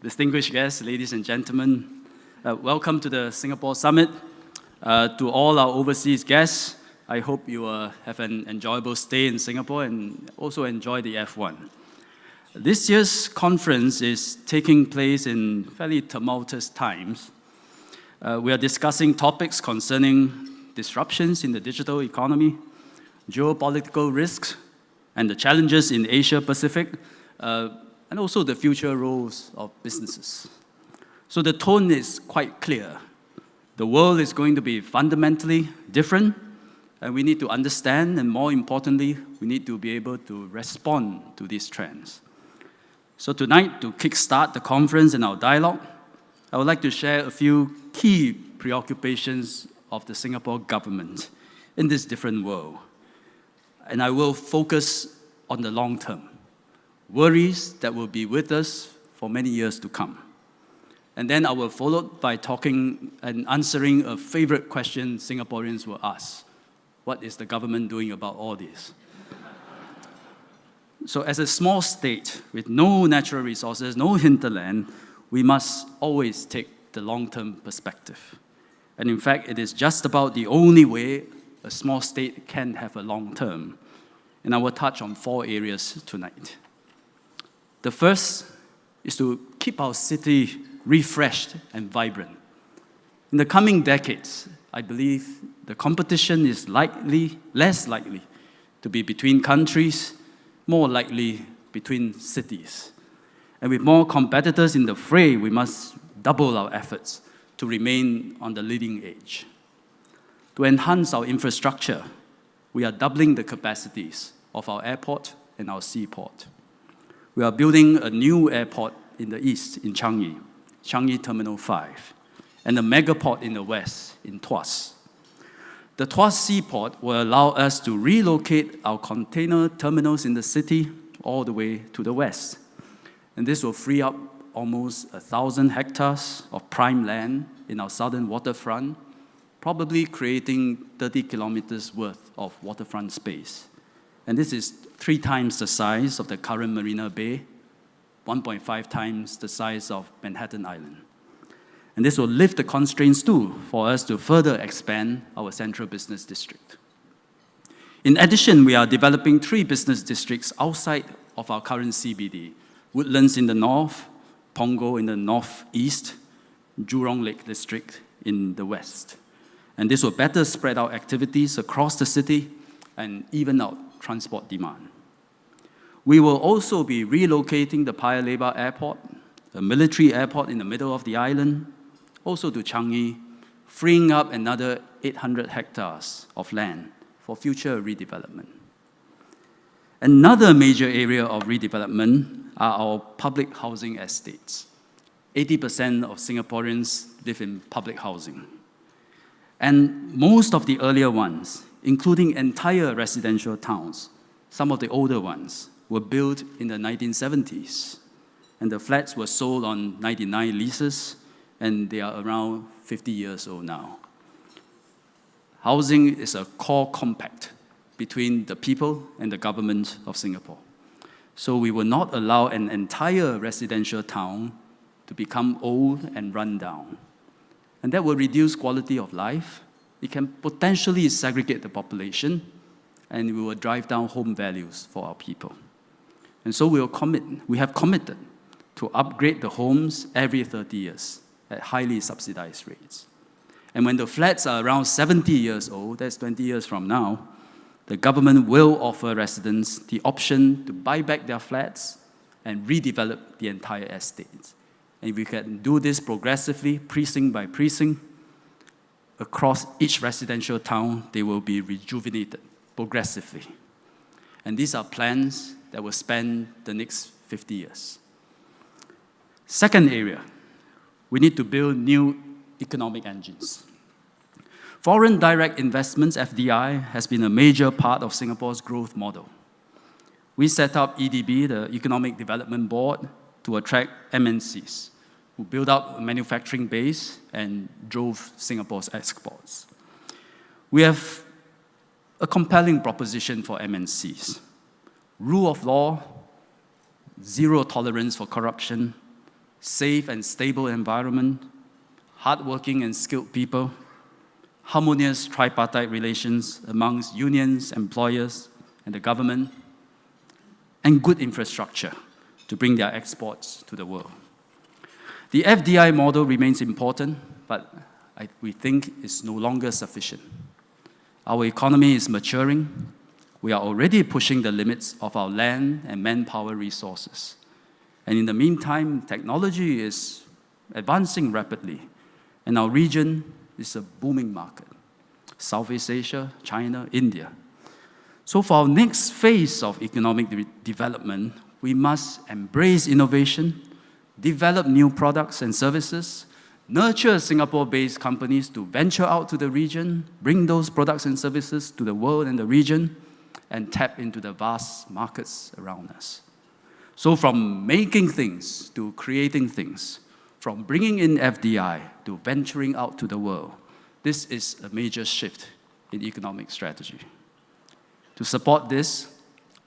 distinguished guests, ladies and gentlemen, welcome to the Singapore Summit. To all our overseas guests, I hope you have an enjoyable stay in Singapore and also enjoy the F1. This year's conference is taking place in fairly tumultuous times. We are discussing topics concerning disruptions in the digital economy, geopolitical risks, and the challenges in Asia-Pacific, and also the future roles of businesses. So the tone is quite clear. The world is going to be fundamentally different, and we need to understand, and more importantly, we need to be able to respond to these trends. So tonight, to kickstart the conference and our dialogue, I would like to share a few key preoccupations of the Singapore government in this different world. And I will focus on the long term, worries that will be with us for many years to come. And then I will follow by talking and answering a favorite question Singaporeans will ask. What is the government doing about all this? So as a small state with no natural resources, no hinterland, we must always take the long-term perspective. And in fact, it is just about the only way a small state can have a long term. And I will touch on 4 areas tonight. The first is to keep our city refreshed and vibrant. In the coming decades, I believe the competition is less likely to be between countries, more likely between cities. And with more competitors in the fray, we must double our efforts to remain on the leading edge. To enhance our infrastructure, we are doubling the capacities of our airport and our seaport. We are building a new airport in the east in Changi Terminal 5, and a megaport in the west in Tuas. The Tuas seaport will allow us to relocate our container terminals in the city all the way to the west. And this will free up almost 1,000 hectares of prime land in our southern waterfront, probably creating 30 kilometers worth of waterfront space. And this is 3 times the size of the current Marina Bay, 1.5 times the size of Manhattan Island. And this will lift the constraints too for us to further expand our central business district. In addition, we are developing 3 business districts outside of our current CBD: Woodlands in the north, Punggol in the northeast, Jurong Lake District in the west. And this will better spread out activities across the city and even out transport demand. We will also be relocating the Paya Lebar Airport, a military airport in the middle of the island, also to Changi, freeing up another 800 hectares of land for future redevelopment. Another major area of redevelopment are our public housing estates. 80% of Singaporeans live in public housing. And most of the earlier ones, including entire residential towns, some of the older ones, were built in the 1970s. And the flats were sold on 99 leases, and they are around 50 years old now. Housing is a core compact between the people and the government of Singapore. So we will not allow an entire residential town to become old and run down. And that will reduce quality of life. It can potentially segregate the population, and we will drive down home values for our people. And so we have committed to upgrade the homes every 30 years at highly subsidized rates. And when the flats are around 70 years old, that's 20 years from now, the government will offer residents the option to buy back their flats and redevelop the entire estate. And if we can do this progressively, precinct by precinct, across each residential town, they will be rejuvenated progressively. And these are plans that will span the next 50 years. Second area, we need to build new economic engines. Foreign direct investments, FDI, has been a major part of Singapore's growth model. We set up EDB, the Economic Development Board, to attract MNCs, who built up a manufacturing base and drove Singapore's exports. We have a compelling proposition for MNCs. Rule of law, zero tolerance for corruption, safe and stable environment, hardworking and skilled people, harmonious tripartite relations amongst unions, employers, and the government, and good infrastructure to bring their exports to the world. The FDI model remains important, but we think it's no longer sufficient. Our economy is maturing. We are already pushing the limits of our land and manpower resources. And in the meantime, technology is advancing rapidly, and our region is a booming market. Southeast Asia, China, India. So for our next phase of economic development, we must embrace innovation, develop new products and services, nurture Singapore-based companies to venture out to the region, bring those products and services to the world and the region, and tap into the vast markets around us. So from making things to creating things, from bringing in FDI to venturing out to the world, this is a major shift in economic strategy. To support this,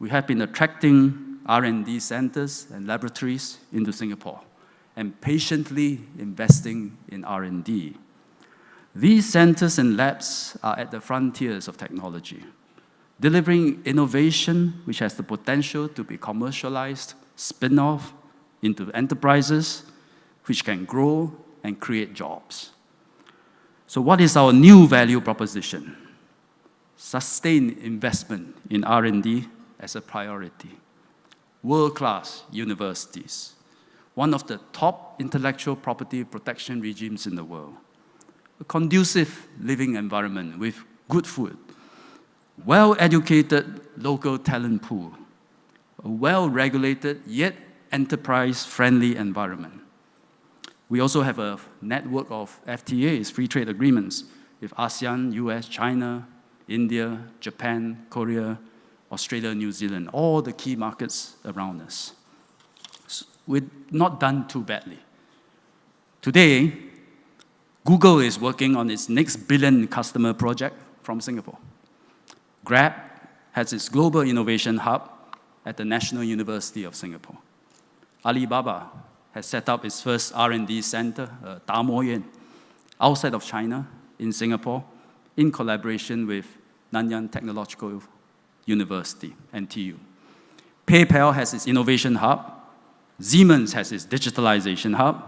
we have been attracting R&D centers and laboratories into Singapore and patiently investing in R&D. These centers and labs are at the frontiers of technology, delivering innovation which has the potential to be commercialized, spin-off into enterprises which can grow and create jobs. So what is our new value proposition? Sustained investment in R&D as a priority. World-class universities, one of the top intellectual property protection regimes in the world. A conducive living environment with good food, well-educated local talent pool, a well-regulated yet enterprise-friendly environment. We also have a network of FTAs, free trade agreements, with ASEAN, US, China, India, Japan, Korea, Australia, New Zealand, all the key markets around us. So we're not done too badly. Today, Google is working on its next billion customer project from Singapore. Grab has its global innovation hub at the National University of Singapore. Alibaba has set up its first R&D center, Da Mo Yuan, outside of China, in Singapore, in collaboration with Nanyang Technological University, NTU. PayPal has its innovation hub. Siemens has its digitalization hub.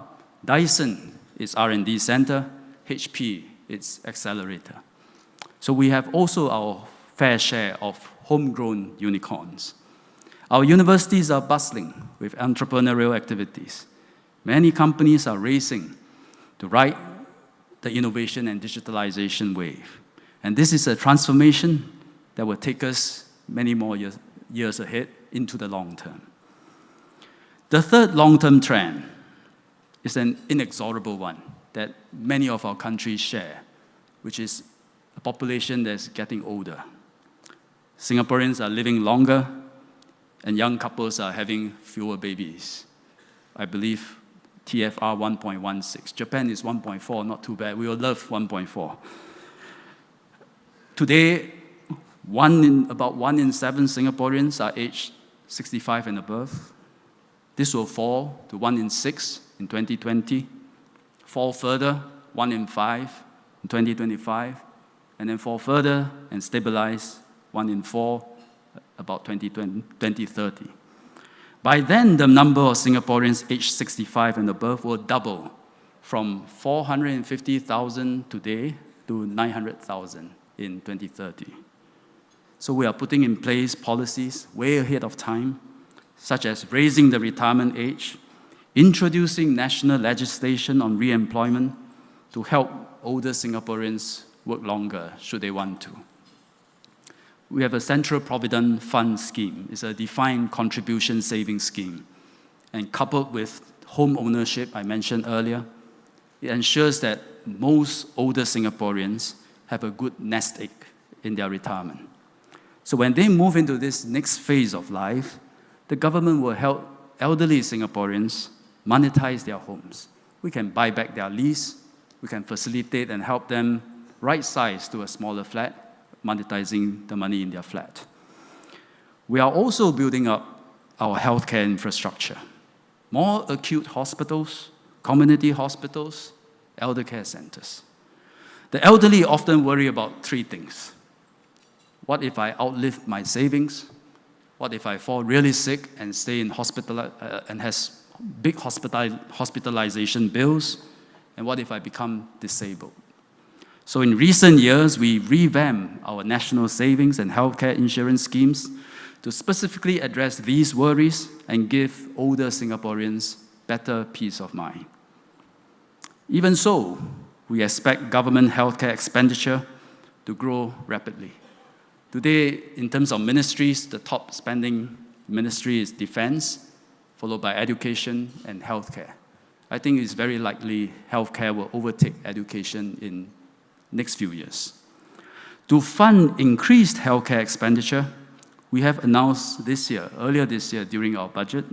Dyson, its R&D center. HP, its accelerator. So we have also our fair share of homegrown unicorns. Our universities are bustling with entrepreneurial activities. Many companies are racing to ride the innovation and digitalization wave. And this is a transformation that will take us many more years ahead into the long term. The third long-term trend is an inexorable one that many of our countries share, which is a population that's getting older. Singaporeans are living longer, and young couples are having fewer babies. I believe TFR 1.16. Japan is 1.4, not too bad. We will love 1.4. Today, about 1 in 7 Singaporeans are aged 65 and above. This will fall to 1 in 6 in 2020, fall further, 1 in 5 in 2025, and then fall further and stabilize 1 in 4 about 2030. By then, the number of Singaporeans aged 65 and above will double from 450,000 today to 900,000 in 2030. So we are putting in place policies way ahead of time, such as raising the retirement age, introducing national legislation on re-employment to help older Singaporeans work longer should they want to. We have a Central Provident Fund scheme. It's a defined contribution savings scheme. And coupled with home ownership, I mentioned earlier, it ensures that most older Singaporeans have a good nest egg in their retirement. So when they move into this next phase of life, the government will help elderly Singaporeans monetize their homes. We can buy back their lease. We can facilitate and help them right-size to a smaller flat, monetizing the money in their flat. We are also building up our healthcare infrastructure. more acute hospitals, community hospitals, elder care centers. The elderly often worry about three things. What if I outlive my savings? What if I fall really sick and stay in hospital and has big hospitalization bills? And what if I become disabled? So in recent years, we revamped our national savings and healthcare insurance schemes to specifically address these worries and give older Singaporeans better peace of mind. Even so, we expect government healthcare expenditure to grow rapidly. Today, in terms of ministries, the top spending ministry is defense, followed by education and healthcare. I think it's very likely healthcare will overtake education in next few years. To fund increased healthcare expenditure, we have announced earlier this year during our budget,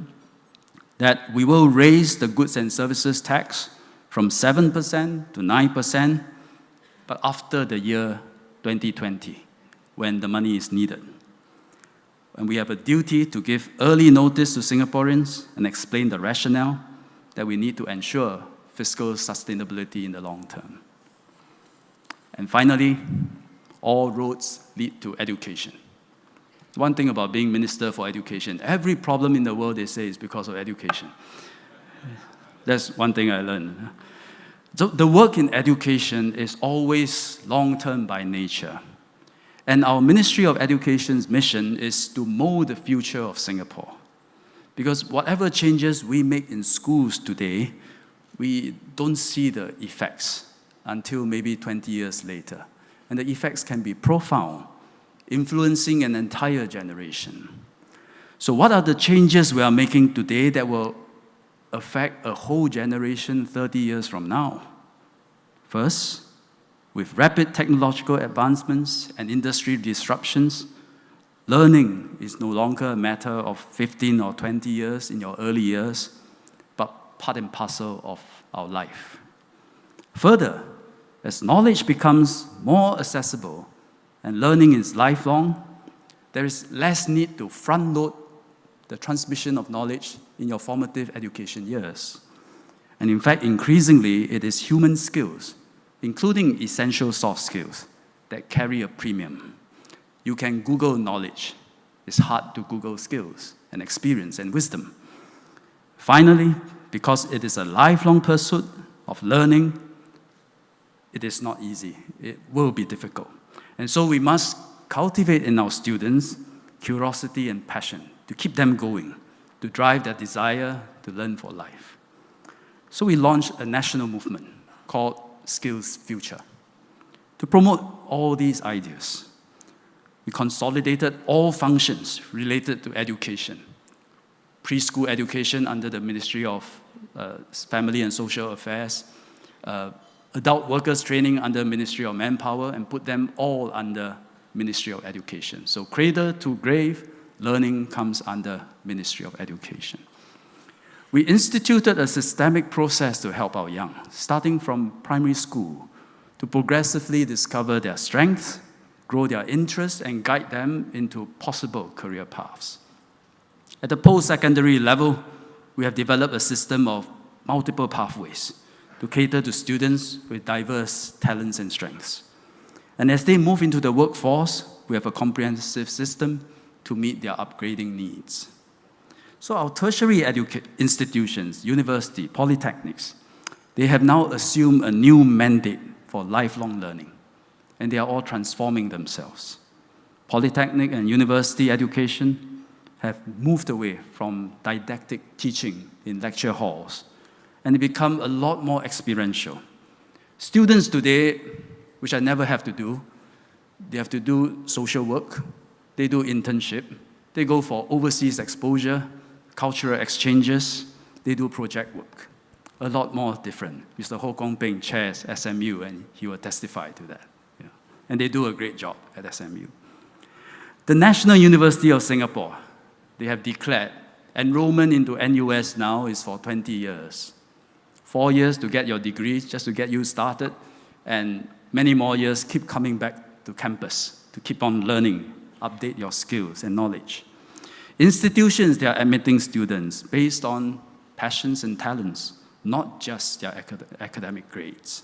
that we will raise the goods and services tax from 7% to 9%, but after the year 2020, when the money is needed. And we have a duty to give early notice to Singaporeans and explain the rationale that we need to ensure fiscal sustainability in the long term. And finally, all roads lead to education. One thing about being Minister for Education, every problem in the world, they say, is because of education. That's one thing I learned. So the work in education is always long-term by nature. And our Ministry of Education's mission is to mold the future of Singapore. Because whatever changes we make in schools today, we don't see the effects until maybe 20 years later. And the effects can be profound, influencing an entire generation. So what are the changes we are making today that will affect a whole generation 30 years from now? First, with rapid technological advancements and industry disruptions, learning is no longer a matter of 15 or 20 years in your early years, but part and parcel of our life. Further, as knowledge becomes more accessible and learning is lifelong, there is less need to front-load the transmission of knowledge in your formative education years. And in fact, increasingly, it is human skills, including essential soft skills, that carry a premium. You can Google knowledge. It's hard to Google skills and experience and wisdom. Finally, because it is a lifelong pursuit of learning, it is not easy. It will be difficult. And so we must cultivate in our students curiosity and passion to keep them going, to drive their desire to learn for life. So we launched a national movement called Skills Future to promote all these ideas. We consolidated all functions related to education. Preschool education under the Ministry of Family and Social Affairs, adult workers training under Ministry of Manpower, and put them all under Ministry of Education. So cradle to grave, learning comes under Ministry of Education. We instituted a systemic process to help our young, starting from primary school, to progressively discover their strengths, grow their interests, and guide them into possible career paths. At the post-secondary level, we have developed a system of multiple pathways to cater to students with diverse talents and strengths. And as they move into the workforce, we have a comprehensive system to meet their upgrading needs. So our tertiary institutions, university, polytechnics, they have now assumed a new mandate for lifelong learning, and they are all transforming themselves. Polytechnic and university education have moved away from didactic teaching in lecture halls, and they become a lot more experiential. Students today, which I never have to do, they have to do social work, they do internship, they go for overseas exposure, cultural exchanges, they do project work. A lot more different. Mr. Ho Kwon Ping chairs SMU, and he will testify to that. Yeah. And they do a great job at SMU. The National University of Singapore, they have declared enrollment into NUS now is for 20 years. 4 years to get your degree, just to get you started, and many more years keep coming back to campus to keep on learning, update your skills and knowledge. Institutions, they are admitting students based on passions and talents, not just their academic grades.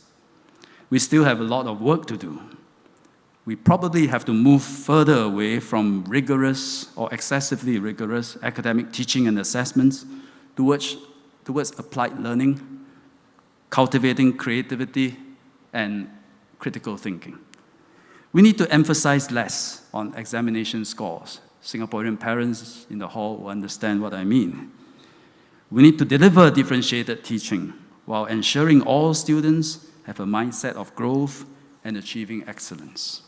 We still have a lot of work to do. We probably have to move further away from rigorous or excessively rigorous academic teaching and assessments towards applied learning, cultivating creativity, and critical thinking. We need to emphasize less on examination scores. Singaporean parents in the hall will understand what I mean. We need to deliver differentiated teaching while ensuring all students have a mindset of growth and achieving excellence.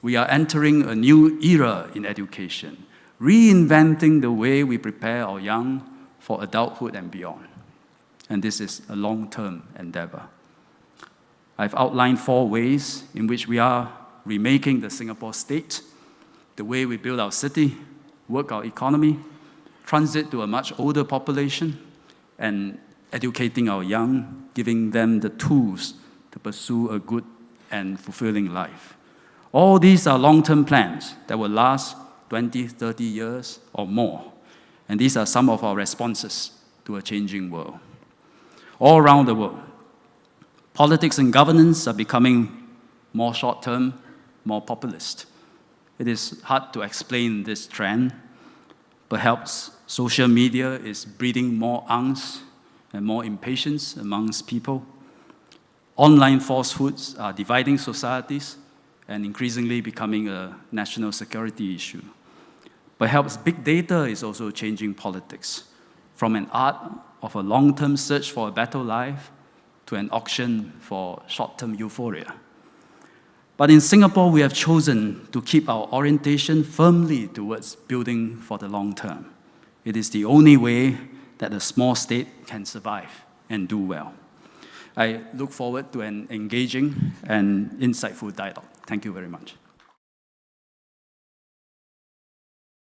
We are entering a new era in education, reinventing the way we prepare our young for adulthood and beyond. And this is a long-term endeavor. I've outlined 4 ways in which we are remaking the Singapore state, the way we build our city, work our economy, transit to a much older population, and educating our young, giving them the tools to pursue a good and fulfilling life. All these are long-term plans that will last 20, 30 years or more. And these are some of our responses to a changing world. All around the world, politics and governance are becoming more short-term, more populist. It is hard to explain this trend. Perhaps social media is breeding more angst and more impatience amongst people. Online falsehoods are dividing societies and increasingly becoming a national security issue. Perhaps big data is also changing politics, from an art of a long-term search for a better life to an auction for short-term euphoria. But in Singapore, we have chosen to keep our orientation firmly towards building for the long term. It is the only way that a small state can survive and do well. I look forward to an engaging and insightful dialogue. Thank you very much.